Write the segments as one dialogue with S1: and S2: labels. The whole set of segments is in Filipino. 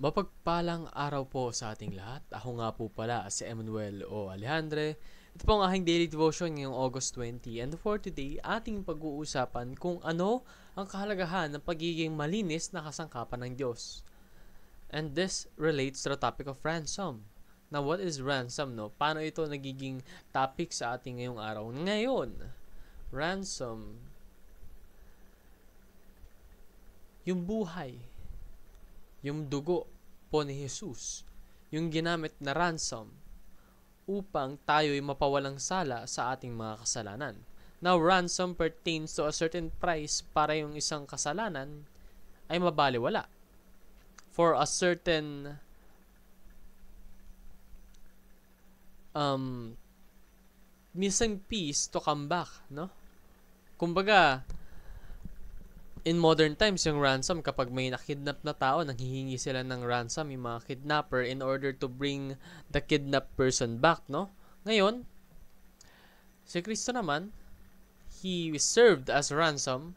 S1: Mapagpalang araw po sa ating lahat. Ako nga po pala si Emmanuel O. Alejandre. Ito po ang aking daily devotion ngayong August 20. And for today, ating pag-uusapan kung ano ang kahalagahan ng pagiging malinis na kasangkapan ng Diyos. And this relates to the topic of ransom. Now, what is ransom, no? Paano ito nagiging topic sa ating ngayong araw? Ngayon, ransom, yung buhay, yung dugo po ni Jesus, yung ginamit na ransom upang tayo'y mapawalang sala sa ating mga kasalanan. Now, ransom pertains to a certain price para yung isang kasalanan ay mabaliwala. For a certain missing piece to come back, no? Kumbaga, in modern times, yung ransom, kapag may nakidnap na tao, nanghihingi sila ng ransom, yung mga kidnapper, in order to bring the kidnapped person back, no? Ngayon, si Kristo naman, He served as ransom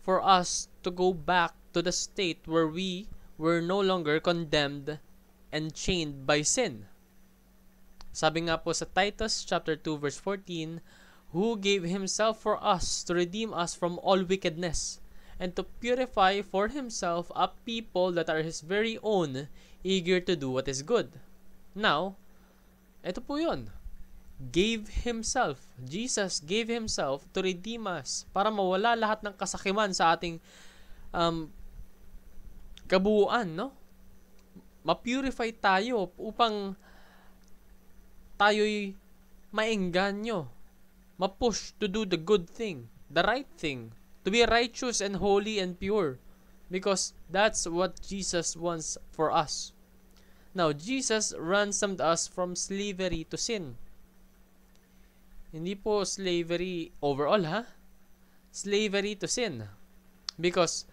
S1: for us to go back to the state where we were no longer condemned and chained by sin. Sabi nga po sa Titus chapter 2 verse 14, who gave Himself for us to redeem us from all wickedness, and to purify for Himself a people that are His very own, eager to do what is good. Now, ito po yun. Gave Himself. Jesus gave Himself to redeem us, para mawala lahat ng kasakiman sa ating kabuuan, no? Ma-purify tayo upang tayo'y maengganyo, ma-push to do the good thing, the right thing, to be righteous and holy and pure, because that's what Jesus wants for us. Now, Jesus ransomed us from slavery to sin. Hindi po slavery overall, ha? Slavery to sin. Because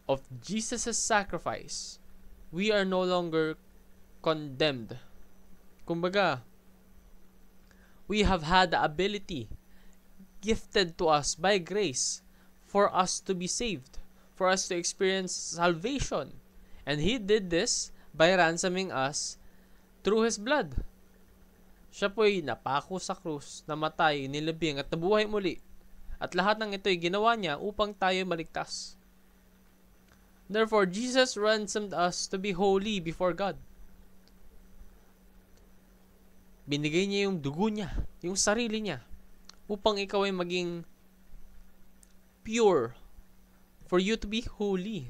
S1: of Jesus' sacrifice, we are no longer condemned. Kumbaga, we have had the ability gifted to us by grace for us to be saved, for us to experience salvation. And He did this by ransoming us through His blood. Siya po'y napako sa krus, namatay, nilibing at nabuhay muli. At lahat ng ito'y ginawa niya upang tayo maligtas. Therefore, Jesus ransomed us to be holy before God. Binigay niya yung dugo niya, yung sarili niya, upang ikaw ay maging pure, for you to be holy.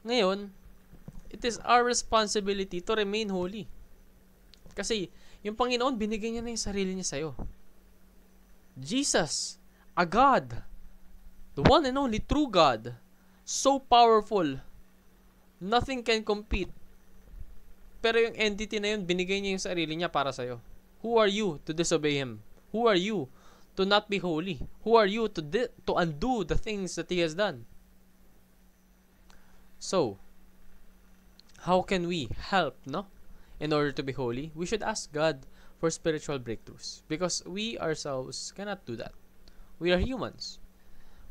S1: Ngayon, it is our responsibility to remain holy. Kasi, yung Panginoon, binigay niya na yung sarili niya sa'yo. Jesus, a God, the one and only true God, so powerful, nothing can compete. Pero yung entity na yun, binigay niya yung sarili niya para sa'yo. Who are you to disobey Him? Who are you to not be holy? Who are you to undo the things that He has done? So, how can we help, no? In order to be holy, we should ask God for spiritual breakthroughs, because we ourselves cannot do that. We are humans.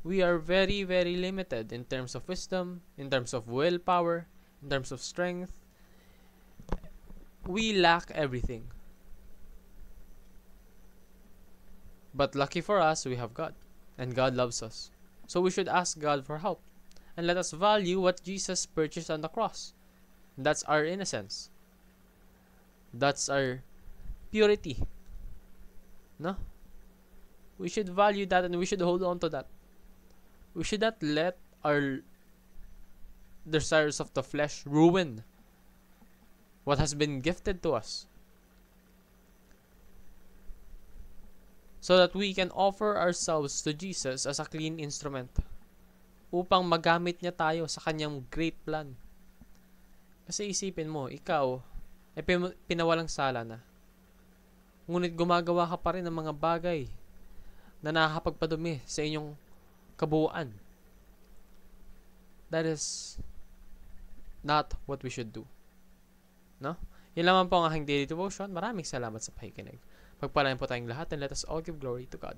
S1: We are very, very limited in terms of wisdom, in terms of willpower, in terms of strength. We lack everything. But lucky for us, we have God. And God loves us. So we should ask God for help. And let us value what Jesus purchased on the cross. That's our innocence. That's our purity. No? We should value that, and we should hold on to that. We should not let our desires of the flesh ruin what has been gifted to us, so that we can offer ourselves to Jesus as a clean instrument, upang magamit niya tayo sa kanyang great plan. Kasi isipin mo, ikaw ay pinawalang sala na, ngunit gumagawa ka pa rin ng mga bagay na nakakapagpadumi sa inyong kabuuan. That is not what we should do. No? Yan lamang po ang aking daily devotion. Maraming salamat sa pakikinig. Pagpalain po tayong lahat, and let us all give glory to God.